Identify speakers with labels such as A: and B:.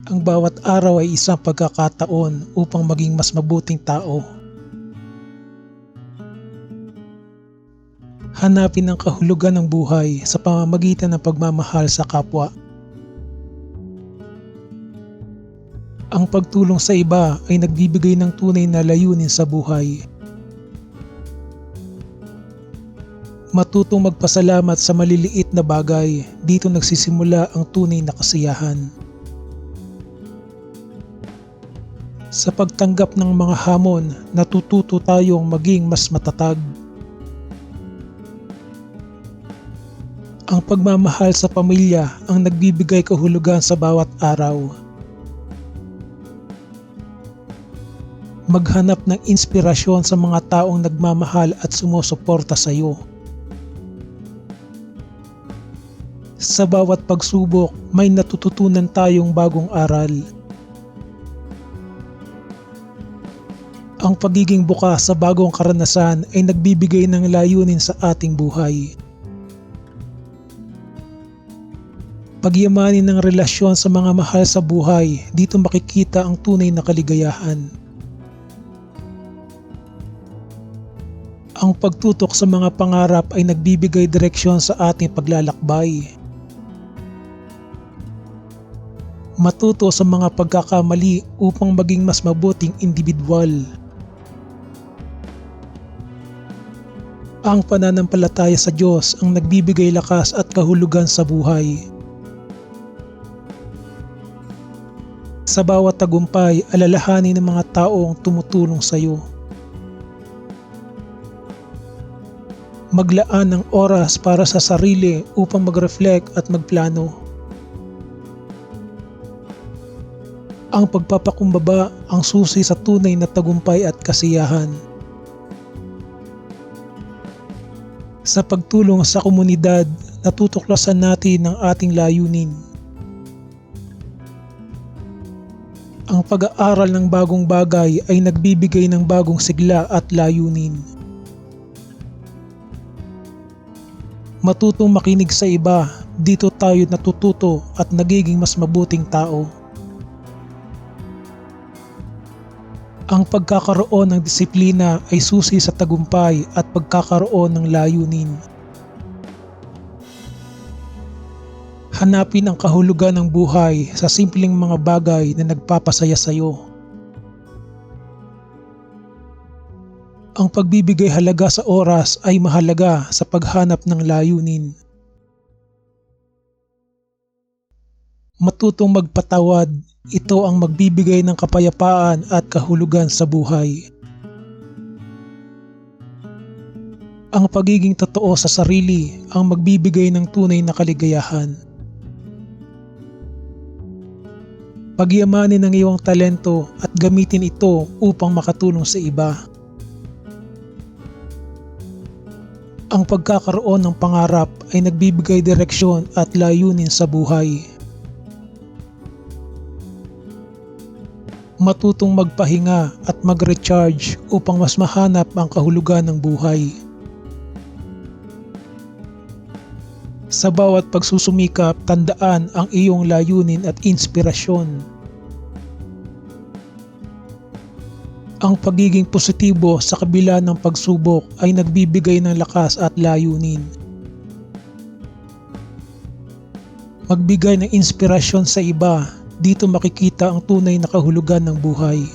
A: Ang bawat araw ay isang pagkakataon upang maging mas mabuting tao. Hanapin ang kahulugan ng buhay sa pamamagitan ng pagmamahal sa kapwa. Ang pagtulong sa iba ay nagbibigay ng tunay na layunin sa buhay. Matutong magpasalamat sa maliliit na bagay, dito nagsisimula ang tunay na kasiyahan. Sa pagtanggap ng mga hamon, natututo tayong maging mas matatag. Ang pagmamahal sa pamilya ang nagbibigay kahulugan sa bawat araw. Maghanap ng inspirasyon sa mga taong nagmamahal at sumusuporta sa iyo. Sa bawat pagsubok, may natututunan tayong bagong aral. Ang pagiging bukas sa bagong karanasan ay nagbibigay ng layunin sa ating buhay. Pagyamanin ng relasyon sa mga mahal sa buhay, dito makikita ang tunay na kaligayahan. Ang pagtutok sa mga pangarap ay nagbibigay direksyon sa ating paglalakbay. Matuto sa mga pagkakamali upang maging mas mabuting individual. Ang pananampalataya sa Diyos ang nagbibigay lakas at kahulugan sa buhay. Sa bawat tagumpay, alalahanin ng mga taong tumutulong sa iyo. Maglaan ng oras para sa sarili upang mag-reflect at magplano. Ang pagpapakumbaba ang susi sa tunay na tagumpay at kasiyahan. Sa pagtulong sa komunidad, natutuklasan natin ang ating layunin. Ang pag-aaral ng bagong bagay ay nagbibigay ng bagong sigla at layunin. Matutong makinig sa iba, dito tayo natututo at nagiging mas mabuting tao. Ang pagkakaroon ng disiplina ay susi sa tagumpay at pagkakaroon ng layunin. Hanapin ang kahulugan ng buhay sa simpleng mga bagay na nagpapasaya sa iyo. Ang pagbibigay halaga sa oras ay mahalaga sa paghanap ng layunin. Matutong magpatawad, ito ang magbibigay ng kapayapaan at kahulugan sa buhay. Ang pagiging totoo sa sarili ang magbibigay ng tunay na kaligayahan. Pagyamanin ang iyong talento at gamitin ito upang makatulong sa iba. Ang pagkakaroon ng pangarap ay nagbibigay direksyon at layunin sa buhay. Matutong magpahinga at mag-recharge upang mas mahanap ang kahulugan ng buhay. Sa bawat pagsusumikap, tandaan ang iyong layunin at inspirasyon. Ang pagiging positibo sa kabila ng pagsubok ay nagbibigay ng lakas at layunin. Magbigay ng inspirasyon sa iba, dito makikita ang tunay na kahulugan ng buhay.